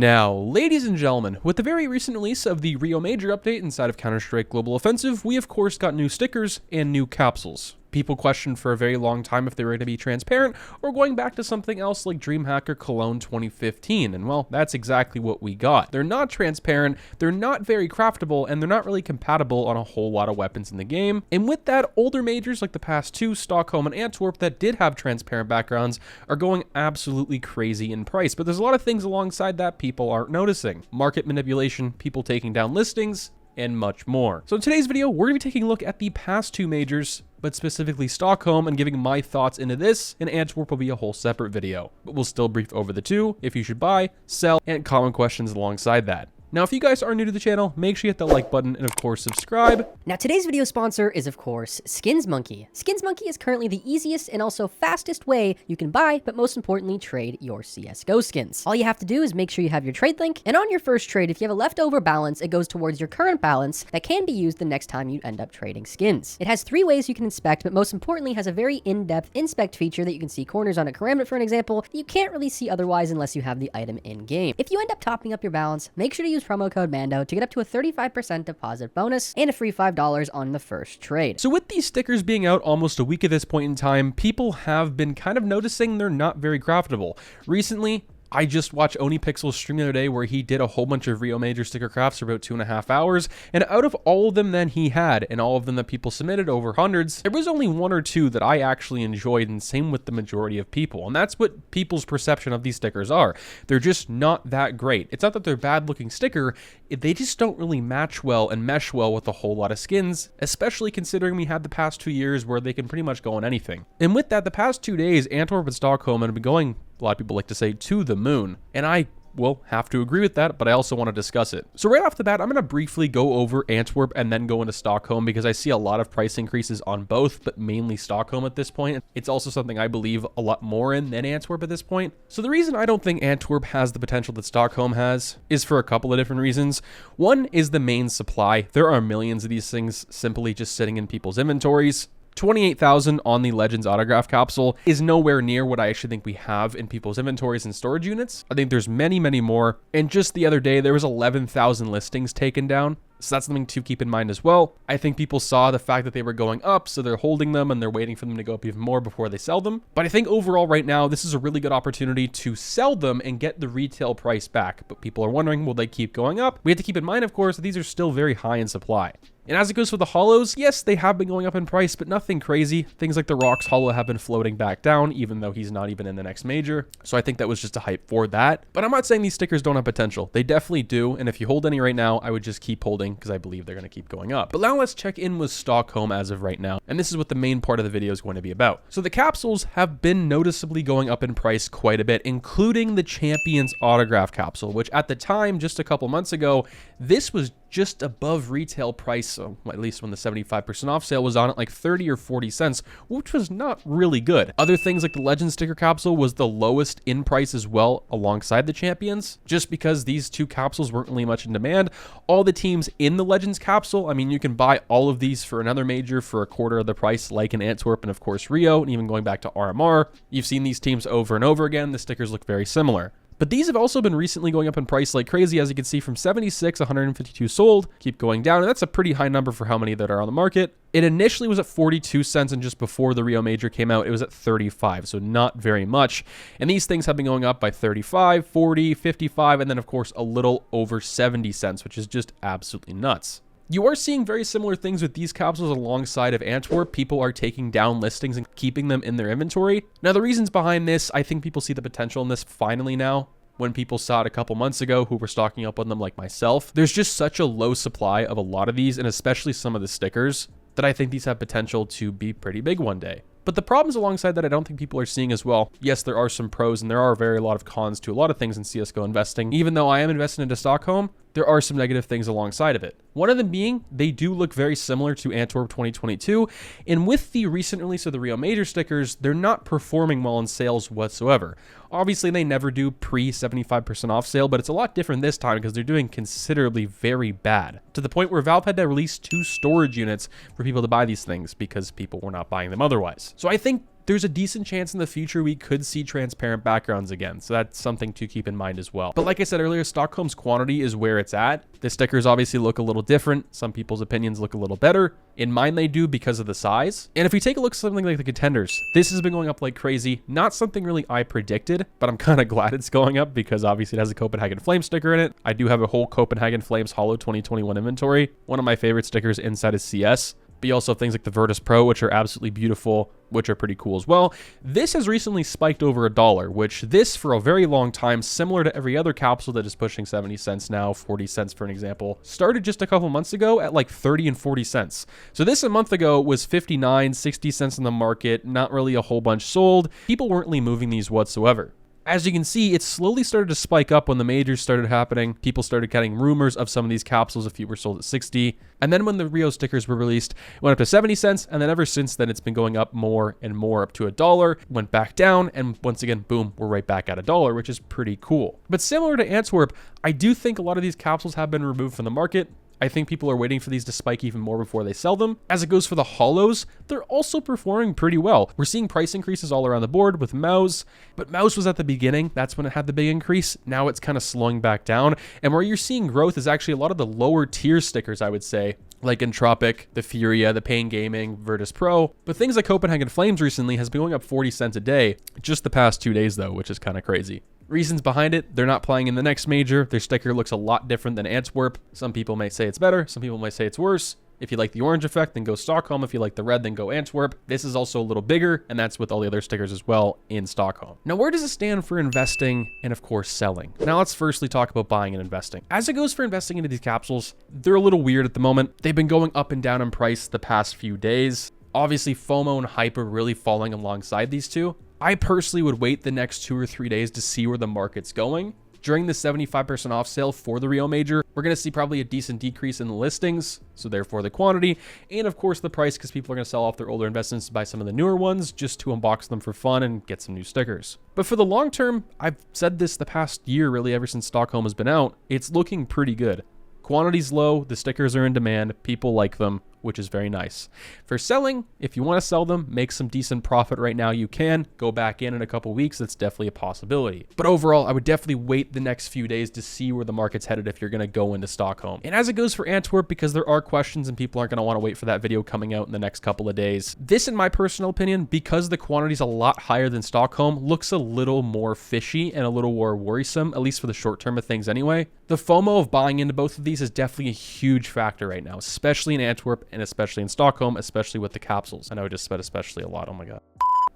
Now, ladies and gentlemen, with the very recent release of the Rio Major update inside of Counter-Strike Global Offensive, we of course got new stickers and new capsules. People questioned for a very long time if they were going to be transparent or going back to something else like DreamHack or Cologne 2015, and well, that's exactly what we got. They're not transparent, they're not very craftable, and they're not really compatible on a whole lot of weapons in the game. And with that, older majors like the past two, Stockholm and Antwerp, that did have transparent backgrounds are going absolutely crazy in price. But there's a lot of things alongside that people aren't noticing. Market manipulation, people taking down listings, and much more. So in today's video, we're going to be taking a look at the past two majors, but specifically Stockholm, and giving my thoughts into this, and Antwerp will be a whole separate video. But we'll still brief over the two, if you should buy, sell, and common questions alongside that. Now, if you guys are new to the channel, make sure you hit that like button and of course subscribe. Now, today's video sponsor is of course SkinsMonkey. SkinsMonkey is currently the easiest and also fastest way you can buy, but most importantly, trade your CSGO skins. All you have to do is make sure you have your trade link, and on your first trade, if you have a leftover balance, it goes towards your current balance that can be used the next time you end up trading skins. It has 3 ways you can inspect, but most importantly has a very in-depth inspect feature that you can see corners on a karambit, for an example, that you can't really see otherwise unless you have the item in-game. If you end up topping up your balance, make sure to use promo code MANDO to get up to a 35% deposit bonus and a free $5 on the first trade. So with these stickers being out almost a week at this point in time, people have been kind of noticing they're not very craftable. Recently, I just watched OniPixel's stream the other day where he did a whole bunch of Rio Major sticker crafts for about 2.5 hours, and out of all of them that he had, and all of them that people submitted, over hundreds, there was only 1 or 2 that I actually enjoyed, and same with the majority of people. And that's what people's perception of these stickers are. They're just not that great. It's not that they're bad looking sticker, they just don't really match well and mesh well with a whole lot of skins, especially considering we had the past 2 years where they can pretty much go on anything. And with that, the past 2 days, Antwerp and Stockholm have been going, a lot of people like to say, to the moon. And I will have to agree with that, but I also want to discuss it. So right off the bat, I'm going to briefly go over Antwerp and then go into Stockholm because I see a lot of price increases on both, but mainly Stockholm at this point. It's also something I believe a lot more in than Antwerp at this point. So the reason I don't think Antwerp has the potential that Stockholm has is for a couple of different reasons. One is the main supply. There are millions of these things simply just sitting in people's inventories. 28,000 on the Legends autograph capsule is nowhere near what I actually think we have in people's inventories and storage units. I think there's many, many more. And just the other day, there was 11,000 listings taken down. So that's something to keep in mind as well. I think people saw the fact that they were going up, so they're holding them and they're waiting for them to go up even more before they sell them. But I think overall right now, this is a really good opportunity to sell them and get the retail price back. But people are wondering, will they keep going up? We have to keep in mind, of course, that these are still very high in supply. And as it goes for the hollows, yes, they have been going up in price, but nothing crazy. Things like the Rocks hollow have been floating back down, even though he's not even in the next major. So I think that was just a hype for that. But I'm not saying these stickers don't have potential. They definitely do. And if you hold any right now, I would just keep holding because I believe they're going to keep going up. But now let's check in with Stockholm as of right now. And this is what the main part of the video is going to be about. So the capsules have been noticeably going up in price quite a bit, including the Champions autograph capsule, which at the time, just a couple months ago, this was just above retail price, so at least when the 75% off sale was on at like 30 or 40 cents, which was not really good. Other things like the Legend sticker capsule was the lowest in price as well alongside the Champions, just because these two capsules weren't really much in demand. All the teams in the Legends capsule, I mean, you can buy all of these for another major for a quarter of the price, like in Antwerp and of course Rio, and even going back to RMR. You've seen these teams over and over again. The stickers look very similar. But these have also been recently going up in price like crazy, as you can see, from 76, 152 sold, keep going down, and that's a pretty high number for how many that are on the market. It initially was at 42 cents, and just before the Rio Major came out, it was at 35, so not very much. And these things have been going up by 35, 40, 55, and then of course a little over 70 cents, which is just absolutely nuts. You are seeing very similar things with these capsules alongside of Antwerp. People are taking down listings and keeping them in their inventory. Now, the reasons behind this, I think people see the potential in this finally now. When people saw it a couple months ago who were stocking up on them like myself, there's just such a low supply of a lot of these, and especially some of the stickers, that I think these have potential to be pretty big one day. But the problems alongside that I don't think people are seeing as well. Yes, there are some pros and there are a lot of cons to a lot of things in CSGO investing. Even though I am investing into Stockholm, there are some negative things alongside of it. One of them being, they do look very similar to Antwerp 2022, and with the recent release of the Rio Major stickers, they're not performing well in sales whatsoever. Obviously, they never do pre-75% off sale, but it's a lot different this time because they're doing considerably very bad, to the point where Valve had to release 2 storage units for people to buy these things because people were not buying them otherwise. So I think there's a decent chance in the future we could see transparent backgrounds again. So that's something to keep in mind as well. But like I said earlier, Stockholm's quantity is where it's at. The stickers obviously look a little different. Some people's opinions look a little better. In mine, they do because of the size. And if we take a look at something like the contenders, this has been going up like crazy. Not something really I predicted, but I'm kind of glad it's going up because obviously it has a Copenhagen Flame sticker in it. I do have a whole Copenhagen Flames Holo 2021 inventory. One of my favorite stickers inside is CS. But you also have things like the Virtus Pro, which are absolutely beautiful, which are pretty cool as well. This has recently spiked over $1, which this for a very long time, similar to every other capsule that is pushing 70 cents now, 40 cents for an example, started just a couple months ago at like 30 and 40 cents. So this a month ago was 59, 60 cents in the market, not really a whole bunch sold. People weren't really moving these whatsoever. As you can see, it slowly started to spike up when the majors started happening. People started getting rumors of some of these capsules, a few were sold at 60. And then when the Rio stickers were released, it went up to 70 cents. And then ever since then, it's been going up more and more up to $1, went back down. And once again, boom, we're right back at $1, which is pretty cool. But similar to Antwerp, I do think a lot of these capsules have been removed from the market. I think people are waiting for these to spike even more before they sell them. As it goes for the holos, they're also performing pretty well. We're seeing price increases all around the board with Mouse, but Mouse was at the beginning. That's when it had the big increase. Now it's kind of slowing back down. And where you're seeing growth is actually a lot of the lower tier stickers, I would say, like Entropic, the Furia, the Pain Gaming, Virtus Pro. But things like Copenhagen Flames recently has been going up 40 cents a day just the past 2 days though, which is kind of crazy. Reasons behind it, they're not playing in the next major. Their sticker looks a lot different than Antwerp. Some people may say it's better. Some people might say it's worse. If you like the orange effect, then go Stockholm. If you like the red, then go Antwerp. This is also a little bigger, and that's with all the other stickers as well in Stockholm. Now, where does it stand for investing and, of course, selling? Now, let's firstly talk about buying and investing. As it goes for investing into these capsules, they're a little weird at the moment. They've been going up and down in price the past few days. Obviously, FOMO and hype are really falling alongside these two. I personally would wait the next 2 or 3 days to see where the market's going. During the 75% off sale for the Rio Major, we're going to see probably a decent decrease in the listings, so therefore the quantity, and of course the price, because people are going to sell off their older investments to buy some of the newer ones just to unbox them for fun and get some new stickers. But for the long term, I've said this the past year, really ever since Stockholm has been out, it's looking pretty good. Quantity's low, the stickers are in demand, people like them, which is very nice. For selling, if you want to sell them, make some decent profit right now, you can. Go back in a couple weeks, that's definitely a possibility. But overall, I would definitely wait the next few days to see where the market's headed if you're going to go into Stockholm. And as it goes for Antwerp, because there are questions and people aren't going to want to wait for that video coming out in the next couple of days, this, in my personal opinion, because the quantity's a lot higher than Stockholm, looks a little more fishy and a little more worrisome, at least for the short term of things anyway. The FOMO of buying into both of these is definitely a huge factor right now, especially in Antwerp and especially in Stockholm, especially with the capsules. I know I just said especially a lot, oh my god.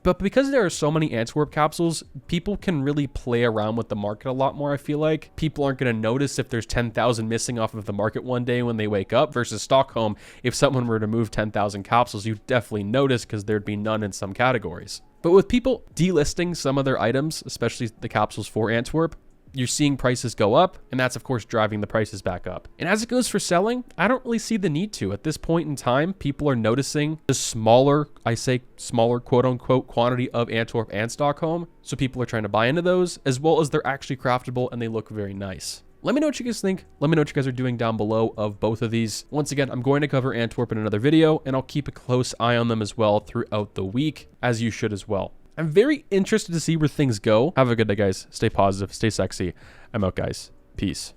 But because there are so many Antwerp capsules, people can really play around with the market a lot more, I feel like. People aren't going to notice if there's 10,000 missing off of the market one day when they wake up, versus Stockholm, if someone were to move 10,000 capsules, you'd definitely notice because there'd be none in some categories. But with people delisting some of their items, especially the capsules for Antwerp, you're seeing prices go up, and that's of course driving the prices back up. And as it goes for selling, I don't really see the need to. At this point in time, people are noticing the smaller, I say smaller quote unquote quantity of Antwerp and Stockholm. So people are trying to buy into those, as well as they're actually craftable and they look very nice. Let me know what you guys think. Let me know what you guys are doing down below of both of these. Once again, I'm going to cover Antwerp in another video, and I'll keep a close eye on them as well throughout the week, as you should as well. I'm very interested to see where things go. Have a good day, guys. Stay positive, stay sexy. I'm out, guys. Peace.